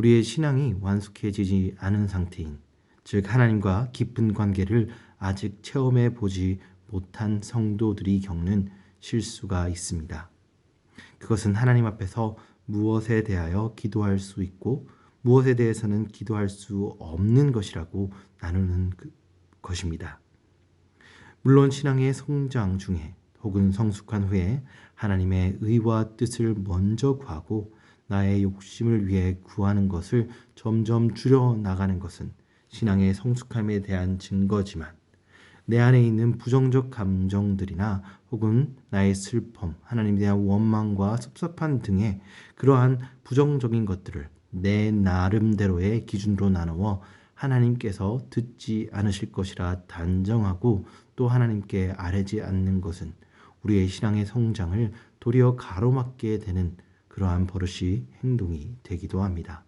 우리의 신앙이 완숙해지지 않은 상태인, 즉 하나님과 깊은 관계를 아직 체험해 보지 못한 성도들이 겪는 실수가 있습니다. 그것은 하나님 앞에서 무엇에 대하여 기도할 수 있고 무엇에 대해서는 기도할 수 없는 것이라고 나누는 것입니다. 물론 신앙의 성장 중에 혹은 성숙한 후에 하나님의 의와 뜻을 먼저 구하고 나의 욕심을 위해 구하는 것을 점점 줄여나가는 것은 신앙의 성숙함에 대한 증거지만, 내 안에 있는 부정적 감정들이나 혹은 나의 슬픔, 하나님에 대한 원망과 섭섭한 등의 그러한 부정적인 것들을 내 나름대로의 기준으로 나누어 하나님께서 듣지 않으실 것이라 단정하고 또 하나님께 아뢰지 않는 것은 우리의 신앙의 성장을 도리어 가로막게 되는 그러한 버릇이 행동이 되기도 합니다.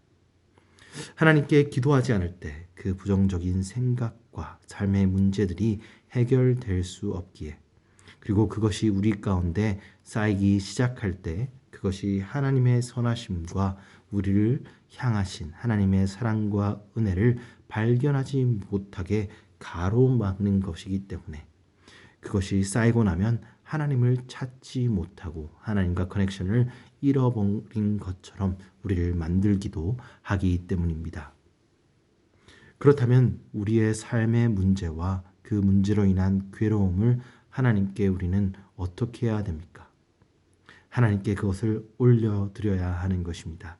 하나님께 기도하지 않을 때 그 부정적인 생각과 삶의 문제들이 해결될 수 없기에, 그리고 그것이 우리 가운데 쌓이기 시작할 때 그것이 하나님의 선하심과 우리를 향하신 하나님의 사랑과 은혜를 발견하지 못하게 가로막는 것이기 때문에, 그것이 쌓이고 나면 하나님을 찾지 못하고 하나님과 커넥션을 잃어버린 것처럼 우리를 만들기도 하기 때문입니다. 그렇다면 우리의 삶의 문제와 그 문제로 인한 괴로움을 하나님께 우리는 어떻게 해야 됩니까? 하나님께 그것을 올려드려야 하는 것입니다.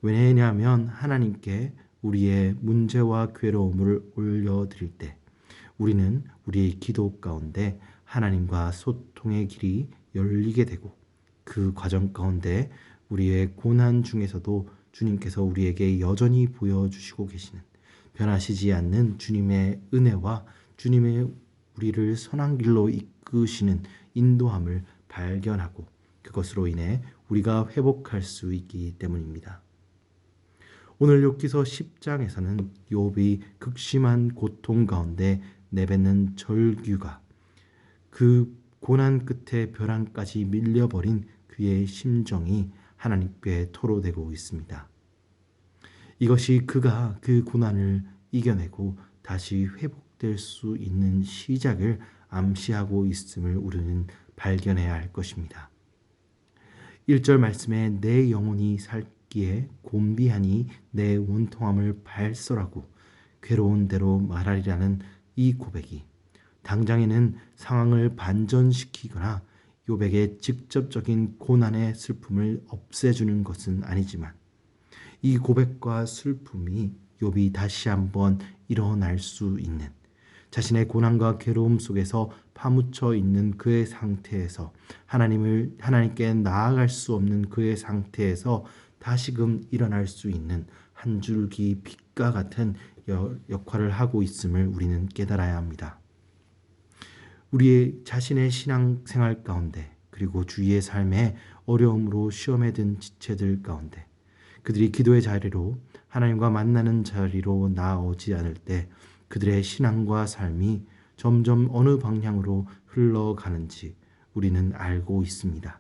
왜냐하면 하나님께 우리의 문제와 괴로움을 올려드릴 때 우리는 우리의 기도 가운데 하나님과 소통의 길이 열리게 되고, 그 과정 가운데 우리의 고난 중에서도 주님께서 우리에게 여전히 보여주시고 계시는, 변하시지 않는 주님의 은혜와 주님의 우리를 선한 길로 이끄시는 인도함을 발견하고 그것으로 인해 우리가 회복할 수 있기 때문입니다. 오늘 욥기서 10장에서는 욥이 극심한 고통 가운데 내뱉는 절규가 그 고난 끝에 벼랑까지 밀려버린 그의 심정이 하나님께 토로되고 있습니다. 이것이 그가 그 고난을 이겨내고 다시 회복될 수 있는 시작을 암시하고 있음을 우리는 발견해야 할 것입니다. 1절 말씀에 내 영혼이 살기에 곤비하니 내 원통함을 발설하고 괴로운 대로 말하리라는 이 고백이 당장에는 상황을 반전시키거나 욥에게 직접적인 고난의 슬픔을 없애주는 것은 아니지만, 이 고백과 슬픔이 욥이 다시 한번 일어날 수 있는, 자신의 고난과 괴로움 속에서 파묻혀 있는 그의 상태에서 하나님께 나아갈 수 없는 그의 상태에서 다시금 일어날 수 있는 한 줄기 빛과 같은 역할을 하고 있음을 우리는 깨달아야 합니다. 우리의 자신의 신앙생활 가운데, 그리고 주위의 삶에 어려움으로 시험에 든 지체들 가운데 그들이 기도의 자리로, 하나님과 만나는 자리로 나오지 않을 때 그들의 신앙과 삶이 점점 어느 방향으로 흘러가는지 우리는 알고 있습니다.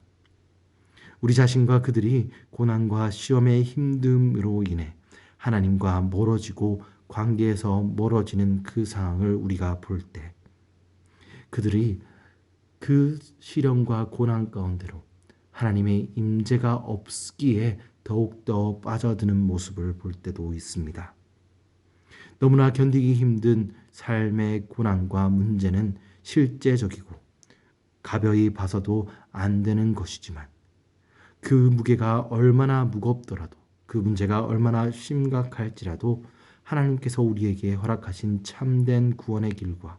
우리 자신과 그들이 고난과 시험의 힘듦으로 인해 하나님과 멀어지고 관계에서 멀어지는 그 상황을 우리가 볼 때, 그들이 그 시련과 고난 가운데로 하나님의 임재가 없기에 더욱더 빠져드는 모습을 볼 때도 있습니다. 너무나 견디기 힘든 삶의 고난과 문제는 실제적이고 가벼이 봐서도 안 되는 것이지만, 그 무게가 얼마나 무겁더라도, 그 문제가 얼마나 심각할지라도 하나님께서 우리에게 허락하신 참된 구원의 길과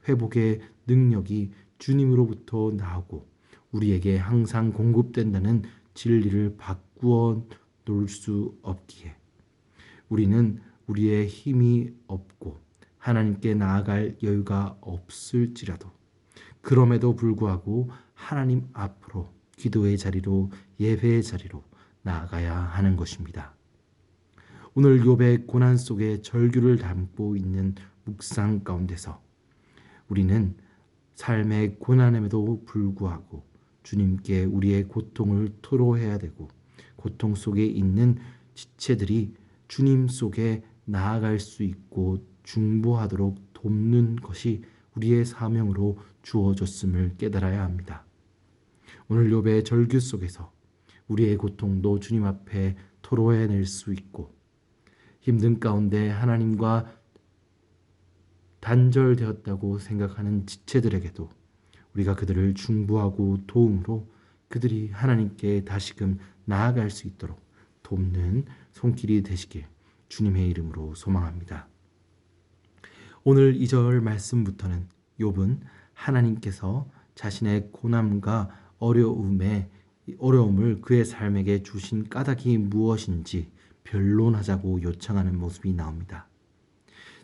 회복의 능력이 주님으로부터 나오고 우리에게 항상 공급된다는 진리를 바꾸어 놓을 수 없기에, 우리는 우리의 힘이 없고 하나님께 나아갈 여유가 없을지라도 그럼에도 불구하고 하나님 앞으로, 기도의 자리로, 예배의 자리로 나아가야 하는 것입니다. 오늘 욥의 고난 속에 절규를 담고 있는 묵상 가운데서 우리는 삶의 고난임에도 불구하고 주님께 우리의 고통을 토로해야 되고, 고통 속에 있는 지체들이 주님 속에 나아갈 수 있고 중보하도록 돕는 것이 우리의 사명으로 주어졌음을 깨달아야 합니다. 오늘 욥의 절규 속에서 우리의 고통도 주님 앞에 토로해낼 수 있고 힘든 가운데 하나님과 단절되었다고 생각하는 지체들에게도 우리가 그들을 중보하고 도움으로 그들이 하나님께 다시금 나아갈 수 있도록 돕는 손길이 되시길 주님의 이름으로 소망합니다. 오늘 2절 말씀부터는 욥은 하나님께서 자신의 고난과 어려움을 그의 삶에게 주신 까닭이 무엇인지 변론하자고 요청하는 모습이 나옵니다.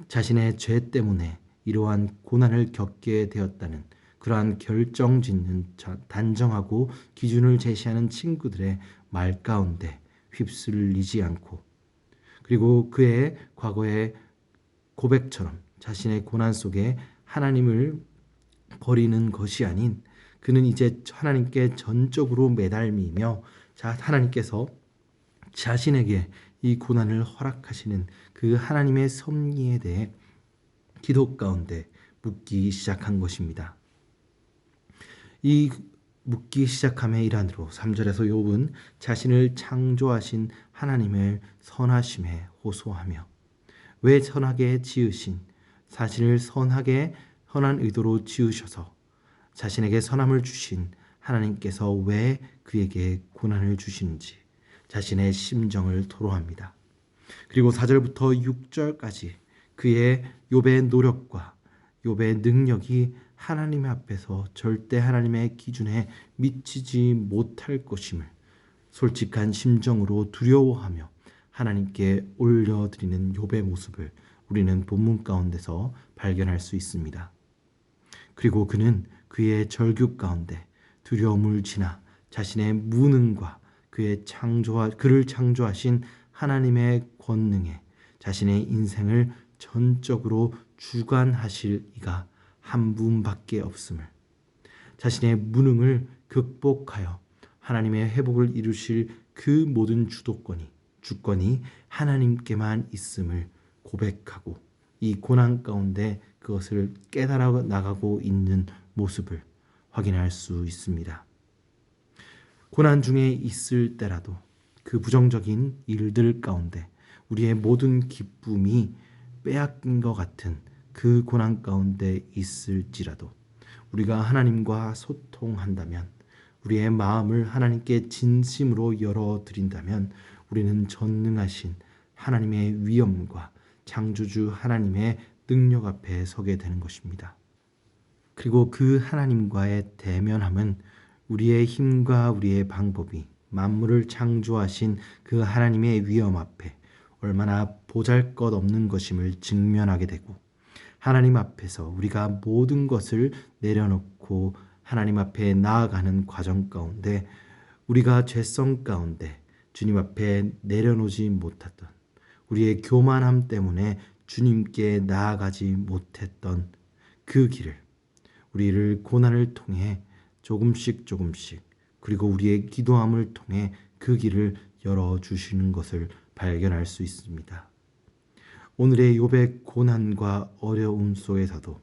자신의 죄 때문에 이러한 고난을 겪게 되었다는 그러한 결정짓는 단정하고 기준을 제시하는 친구들의 말 가운데 휩쓸리지 않고 그리고 그의 과거의 고백처럼 자신의 고난 속에 하나님을 버리는 것이 아닌 그는 이제 하나님께 전적으로 매달리며 하나님께서 자신에게 이 고난을 허락하시는 그 하나님의 섭리에 대해 기도 가운데 묻기 시작한 것입니다. 이 묻기 시작함의 일환으로 3절에서 욥은 자신을 창조하신 하나님을 선하심에 호소하며 왜 선하게 지으신 자신을 선한 의도로 지으셔서 자신에게 선함을 주신 하나님께서 왜 그에게 고난을 주시는지 자신의 심정을 토로합니다. 그리고 4절부터 6절까지 그의 욥의 노력과 욥의 능력이 하나님 앞에서 절대 하나님의 기준에 미치지 못할 것임을 솔직한 심정으로 두려워하며 하나님께 올려드리는 욥의 모습을 우리는 본문 가운데서 발견할 수 있습니다. 그리고 그는 그의 절규 가운데 두려움을 지나 자신의 무능과 그를 창조하신 하나님의 권능에 자신의 인생을 전적으로 주관하실 이가 한 분밖에 없음을 자신의 무능을 극복하여 하나님의 회복을 이루실 그 모든 주권이 하나님께만 있음을 고백하고 이 고난 가운데 그것을 깨달아 나가고 있는 모습을 확인할 수 있습니다. 고난 중에 있을 때라도 그 부정적인 일들 가운데 우리의 모든 기쁨이 빼앗긴 것 같은 그 고난 가운데 있을지라도 우리가 하나님과 소통한다면 우리의 마음을 하나님께 진심으로 열어드린다면 우리는 전능하신 하나님의 위엄과 창조주 하나님의 능력 앞에 서게 되는 것입니다. 그리고 그 하나님과의 대면함은 우리의 힘과 우리의 방법이 만물을 창조하신 그 하나님의 위엄 앞에 얼마나 보잘것없는 것임을 직면하게 되고 하나님 앞에서 우리가 모든 것을 내려놓고 하나님 앞에 나아가는 과정 가운데 우리가 죄성 가운데 주님 앞에 내려놓지 못했던 우리의 교만함 때문에 주님께 나아가지 못했던 그 길을 우리를 고난을 통해 조금씩 그리고 우리의 기도함을 통해 그 길을 열어주시는 것을 발견할 수 있습니다. 오늘의 욥의 고난과 어려움 속에서도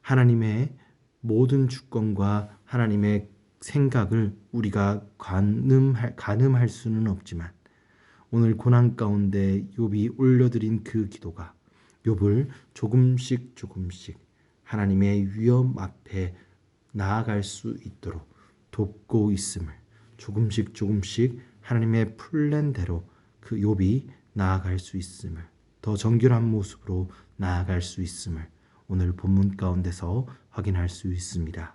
하나님의 모든 주권과 하나님의 생각을 우리가 가늠할 수는 없지만 오늘 고난 가운데 욥이 올려드린 그 기도가 욥을 조금씩 하나님의 위엄 앞에 나아갈 수 있도록 돕고 있음을 조금씩 하나님의 플랜대로 그 욥이 나아갈 수 있음을 더 정결한 모습으로 나아갈 수 있음을 오늘 본문 가운데서 확인할 수 있습니다.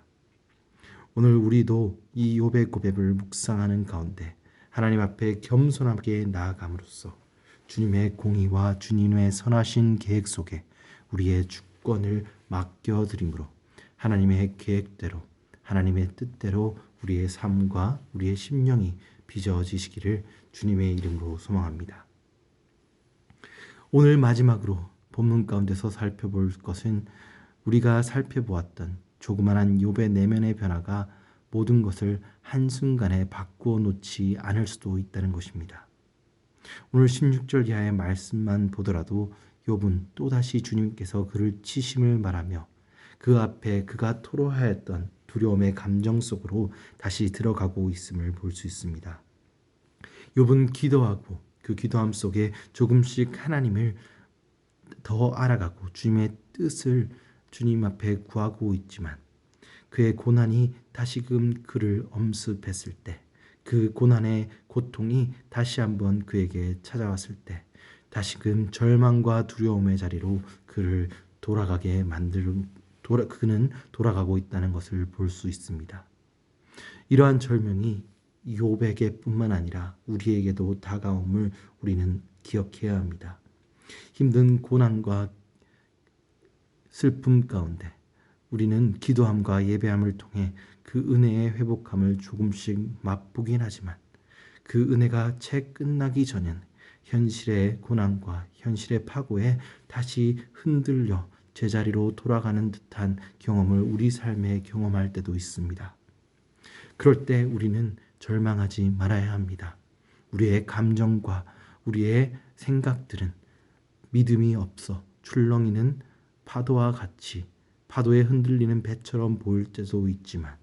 오늘 우리도 이 욥의 고백을 묵상하는 가운데 하나님 앞에 겸손하게 나아감으로써 주님의 공의와 주님의 선하신 계획 속에 우리의 주권을 맡겨드림으로 하나님의 계획대로 하나님의 뜻대로 우리의 삶과 우리의 심령이 빚어지시기를 주님의 이름으로 소망합니다. 오늘 마지막으로 본문 가운데서 살펴볼 것은 우리가 살펴보았던 조그만한 욥의 내면의 변화가 모든 것을 한순간에 바꾸어 놓지 않을 수도 있다는 것입니다. 오늘 16절 이하의 말씀만 보더라도 욥은 또다시 주님께서 그를 치심을 말하며 그 앞에 그가 토로하였던 두려움의 감정 속으로 다시 들어가고 있음을 볼 수 있습니다. 욥은 기도하고 그 기도함 속에 조금씩 하나님을 더 알아가고 주님의 뜻을 주님 앞에 구하고 있지만 그의 고난이 다시금 그를 엄습했을 때, 그 고난의 고통이 다시 한번 그에게 찾아왔을 때 다시금 절망과 두려움의 자리로 그를 돌아가게 만드는 그는 돌아가고 있다는 것을 볼 수 있습니다. 이러한 절명이 욥에게 뿐만 아니라 우리에게도 다가옴을 우리는 기억해야 합니다. 힘든 고난과 슬픔 가운데 우리는 기도함과 예배함을 통해 그 은혜의 회복함을 조금씩 맛보긴 하지만 그 은혜가 채 끝나기 전엔 현실의 고난과 현실의 파고에 다시 흔들려 제자리로 돌아가는 듯한 경험을 우리 삶에 경험할 때도 있습니다. 그럴 때 우리는 절망하지 말아야 합니다. 우리의 감정과 우리의 생각들은 믿음이 없어 출렁이는 파도와 같이 파도에 흔들리는 배처럼 보일 때도 있지만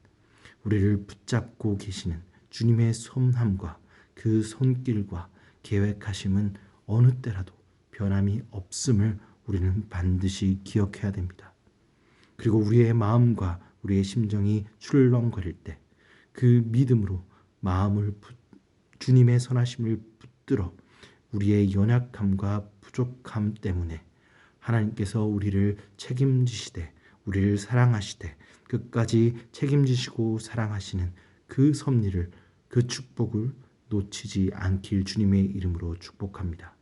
우리를 붙잡고 계시는 주님의 섭함과 그 손길과 계획하심은 어느 때라도 변함이 없음을 우리는 반드시 기억해야 됩니다. 그리고 우리의 마음과 우리의 심정이 출렁거릴 때 그 믿음으로 마음을 주님의 선하심을 붙들어 우리의 연약함과 부족함 때문에 하나님께서 우리를 책임지시되 우리를 사랑하시되 끝까지 책임지시고 사랑하시는 그 섭리를 그 축복을 놓치지 않길 주님의 이름으로 축복합니다.